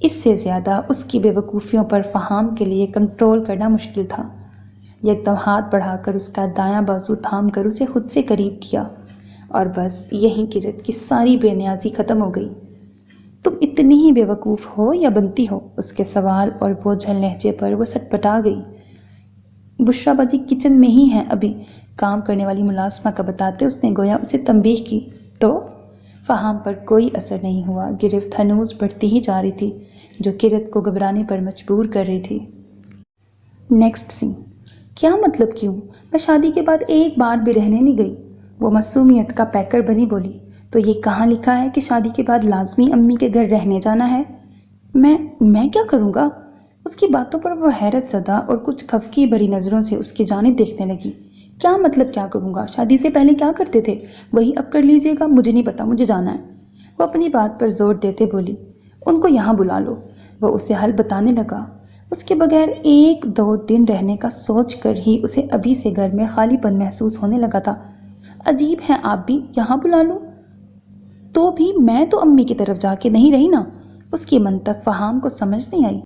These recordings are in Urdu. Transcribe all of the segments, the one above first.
اس سے زیادہ اس کی بے وقوفیوں پر فہام کے لیے کنٹرول کرنا مشکل تھا۔ یکدم ہاتھ بڑھا کر اس کا دایاں بازو تھام کر اسے خود سے قریب کیا، اور بس یہیں کرت کی ساری بے نیازی ختم ہو گئی۔ تم اتنی ہی بے وقوف ہو یا بنتی ہو؟ اس کے سوال اور بوجھل لہجے پر وہ سٹپٹا گئی۔ بشرا باجی کچن میں ہی ہیں ابھی، کام کرنے والی ملازمہ کا بتاتے اس نے گویا اسے تنبیہ کی۔ تو فہام پر کوئی اثر نہیں ہوا، گرفت ہنوز بڑھتی ہی جا رہی تھی، جو کرت کو گھبرانے پر مجبور کر رہی تھی۔ نیکسٹ سین۔ کیا مطلب کیوں؟ میں شادی کے بعد ایک بار بھی رہنے نہیں گئی، وہ معصومیت کا پیکر بنی بولی۔ تو یہ کہاں لکھا ہے کہ شادی کے بعد لازمی امی کے گھر رہنے جانا ہے؟ میں کیا کروں گا؟ اس کی باتوں پر وہ حیرت زدہ اور کچھ خفگی بھری نظروں سے اس کی جانب دیکھنے لگی۔ کیا مطلب کیا کروں گا؟ شادی سے پہلے کیا کرتے تھے وہی اب کر لیجئے گا؟ مجھے نہیں پتا، مجھے جانا ہے۔ وہ اپنی بات پر زور دیتے بولی۔ ان کو یہاں بلا لو۔ وہ اسے حل بتانے لگا۔ اس کے بغیر 1-2 دن رہنے کا سوچ کر ہی اسے ابھی سے گھر میں خالی پن محسوس ہونے لگا تھا۔ عجیب ہیں آپ بھی، یہاں بلا لو؟ تو بھی میں تو امی کی طرف جا کے نہیں رہی نا۔ اس کی منطق فہام کو سمجھ نہیں آئی۔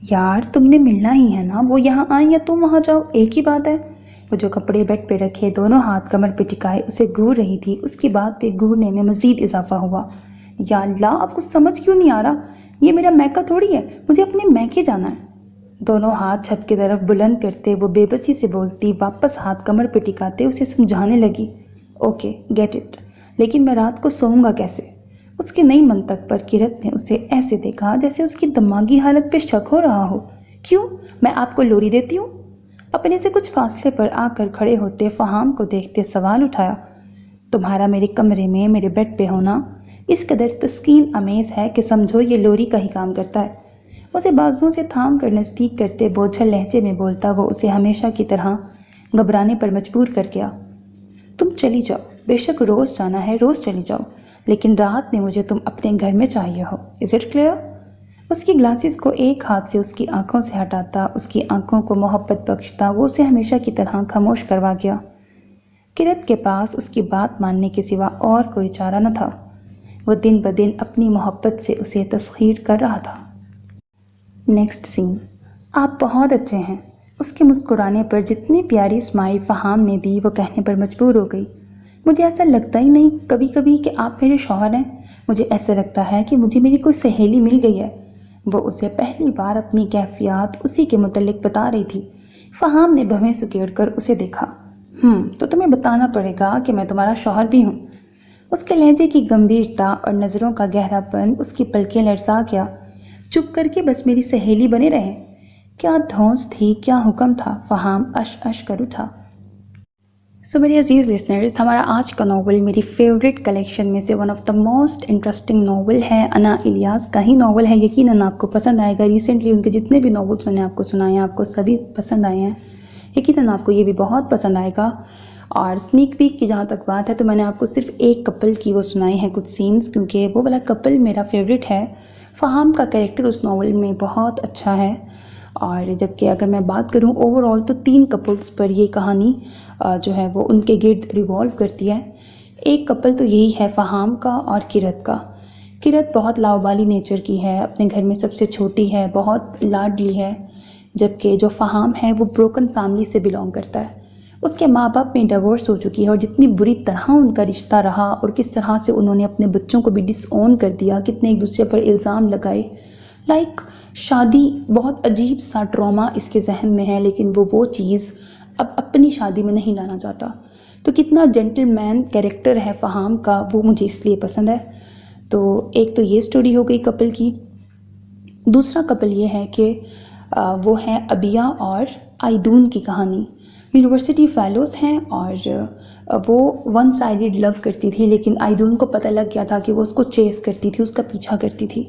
یار تم نے ملنا ہی ہے نا، وہ یہاں آئیں یا تم وہاں جاؤ، ایک ہی بات ہے۔ وہ جو کپڑے بیڈ پہ رکھے دونوں ہاتھ کمر پہ ٹکائے اسے گھور رہی تھی، اس کی بات پہ گھورنے میں مزید اضافہ ہوا۔ یا اللہ، آپ کو سمجھ کیوں نہیں آ رہا؟ یہ میرا میکہ تھوڑی ہے، مجھے اپنے میکے جانا ہے۔ دونوں ہاتھ چھت کی طرف بلند کرتے وہ بے بسی سے بولتی، واپس ہاتھ کمر پہ ٹکاتے اسے سمجھانے لگی۔ اوکے گیٹ اٹ، لیکن میں رات کو سوؤں گا کیسے؟ اس کی نئی منطق پر کرت نے اسے ایسے دیکھا جیسے اس کی دماغی حالت پہ شک ہو رہا ہو۔ کیوں؟ میں آپ کو لوری دیتی ہوں؟ اپنے سے کچھ فاصلے پر آ کر کھڑے ہوتے فہام کو دیکھتے سوال اٹھایا۔ تمہارا میرے کمرے میں میرے بیڈ پہ ہونا اس قدر تسکین امیز ہے کہ سمجھو یہ لوری کا ہی کام کرتا ہے۔ اسے بازوؤں سے تھام کر نزدیک کرتے بوجھل لہجے میں بولتا وہ اسے ہمیشہ کی طرح گھبرانے پر مجبور کر گیا۔ تم چلی جاؤ، بے شک روز جانا ہے روز چلی جاؤ، لیکن رات میں مجھے تم اپنے گھر میں چاہیے ہو۔ Is it clear? اس کی گلاسز کو ایک ہاتھ سے اس کی آنکھوں سے ہٹاتا، اس کی آنکھوں کو محبت بخشتا وہ اسے ہمیشہ کی طرح خاموش کروا گیا۔ کرت کے پاس اس کی بات ماننے کے سوا اور کوئی چارہ نہ تھا۔ وہ دن بدن اپنی محبت سے اسے تسخیر کر رہا تھا۔ نیکسٹ سین۔ آپ بہت اچھے ہیں۔ اس کے مسکرانے پر جتنی پیاری اسمائل فہام نے دی وہ کہنے پر مجبور ہو گئی۔ مجھے ایسا لگتا ہی نہیں کبھی کبھی کہ آپ میرے شوہر ہیں، مجھے ایسا لگتا ہے کہ مجھے میری کوئی سہیلی مل گئی ہے۔ وہ اسے پہلی بار اپنی کیفیات اسی کے متعلق بتا رہی تھی۔ فہام نے بھویں سکیڑ کر اسے دیکھا۔ تو تمہیں بتانا پڑے گا کہ میں تمہارا شوہر بھی ہوں۔ اس کے لہجے کی گمبھیرتا اور نظروں کا گہرا پن اس کی پلکیں لرزا گیا۔ چپ کر کے بس میری سہیلی بنے رہے؟ کیا دھونس تھی، کیا حکم تھا؟ فہام اش کر اٹھا۔ سو میرے عزیز لسنرز، ہمارا آج کا ناول میری فیوریٹ کلیکشن میں سے one of the most interesting novel ہے۔ انا الیاس کا ہی ناول ہے، یقیناً آپ کو پسند آئے گا۔ ریسنٹلی ان کے جتنے بھی ناولس میں نے آپ کو سنائے ہیں آپ کو سبھی پسند آئے ہیں، یقیناً آپ کو یہ بھی بہت پسند آئے گا۔ اور سنیک پیک کی جہاں تک بات ہے تو میں نے آپ کو صرف ایک کپل کی وہ سنائی ہیں کچھ سینز، کیونکہ وہ والا کپل میرا فیوریٹ ہے۔ فہام کا کریکٹر اس ناول میں بہت اچھا ہے، اور جبکہ اگر میں بات کروں اوور آل تو 3 کپلز پر یہ کہانی جو ہے وہ ان کے گرد ریوالو کرتی ہے۔ ایک کپل تو یہی ہے فہام کا اور کرت کا۔ کرت بہت لاؤبالی نیچر کی ہے، اپنے گھر میں سب سے چھوٹی ہے، بہت لاڈلی ہے، جبکہ جو فہام ہے وہ بروکن فیملی سے بلانگ کرتا ہے۔ اس کے ماں باپ میں ڈیورس ہو چکی ہے، اور جتنی بری طرح ان کا رشتہ رہا اور کس طرح سے انہوں نے اپنے بچوں کو بھی ڈس اون کر دیا، کتنے ایک دوسرے پر الزام لگائے، شادی بہت عجیب سا ٹراما اس کے ذہن میں ہے، لیکن وہ چیز اب اپنی شادی میں نہیں لانا چاہتا۔ تو کتنا جینٹل مین کیریکٹر ہے فہام کا، وہ مجھے اس لیے پسند ہے۔ تو ایک تو یہ سٹوری ہو گئی کپل کی۔ دوسرا کپل یہ ہے کہ وہ ہے ابیا اور آئیدون کی کہانی۔ یونیورسٹی فیلوز ہیں اور وہ ون سائیڈڈ لو کرتی تھی، لیکن آئیدون کو پتہ لگ گیا تھا کہ وہ اس کو چیز کرتی تھی، اس کا پیچھا کرتی تھی۔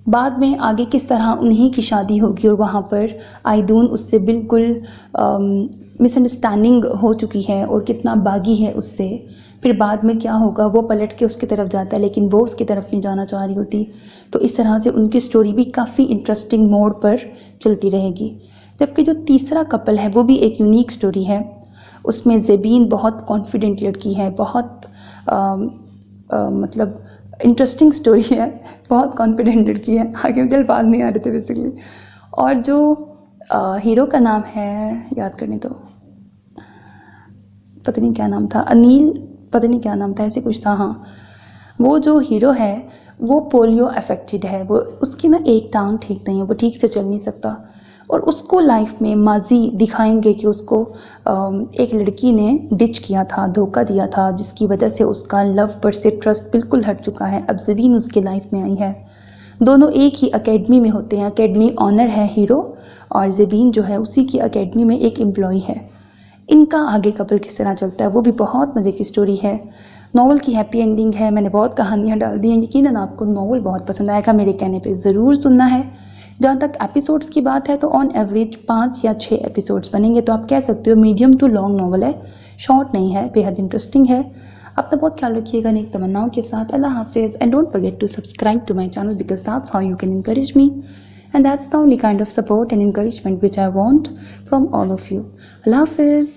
بعد میں آگے کس طرح انہی کی شادی ہوگی اور وہاں پر آئیدون اس سے بالکل مس انڈرسٹینڈنگ ہو چکی ہے اور کتنا باغی ہے اس سے۔ پھر بعد میں کیا ہوگا، وہ پلٹ کے اس کی طرف جاتا ہے لیکن وہ اس کی طرف نہیں جانا چاہ رہی ہوتی۔ تو اس طرح سے ان کی سٹوری بھی کافی انٹرسٹنگ موڑ پر چلتی رہے گی۔ جبکہ جو تیسرا کپل ہے وہ بھی ایک یونیک سٹوری ہے۔ اس میں زبین بہت کانفیڈنٹ لڑکی ہے، بہت مطلب انٹرسٹنگ سٹوری ہے، بہت کانفیڈنٹ لڑکی ہے، آگے مجھے الفاظ نہیں آ رہے تھے بیسکلی. اور جو ہیرو کا نام ہے، یاد کرنے تو پتہ نہیں کیا نام تھا، انیل، پتہ نہیں کیا نام تھا، ایسے کچھ تھا. ہاں، وہ جو ہیرو ہے وہ پولیو افیکٹڈ ہے، وہ اس کی نا ایک ٹانگ ٹھیک نہیں ہے، وہ ٹھیک سے چل نہیں سکتا. اور اس کو لائف میں ماضی دکھائیں گے کہ اس کو ایک لڑکی نے ڈچ کیا تھا، دھوکہ دیا تھا، جس کی وجہ سے اس کا لو پر سے ٹرسٹ بالکل ہٹ چکا ہے. اب زبین اس کے لائف میں آئی ہے. دونوں ایک ہی اکیڈمی میں ہوتے ہیں، اکیڈمی آنر ہے ہیرو، اور زبین جو ہے اسی کی اکیڈمی میں ایک امپلائی ہے. ان کا آگے کپل کس طرح چلتا ہے وہ بھی بہت مزے کی سٹوری ہے. ناول کی ہیپی اینڈنگ ہے. میں نے بہت کہانیاں ڈال دی ہیں، یقیناً آپ کو ناول بہت پسند آئے گا. میرے کہنے پہ ضرور سننا ہے. جہاں تک ایپیسوڈس کی بات ہے تو آن ایوریج 5 یا 6 ایپیسوڈس بنیں گے، تو آپ کہہ سکتے ہو میڈیم ٹو لانگ ناول ہے، شارٹ نہیں ہے، بے حد انٹرسٹنگ ہے. اپنا بہت خیال رکھیے گا نیک تمناؤں کے ساتھ. اللہ حافظ. And don't forget to subscribe to my channel because that's how you can encourage me and that's the only kind of support and encouragement which I want from all of you. اللہ حافظ.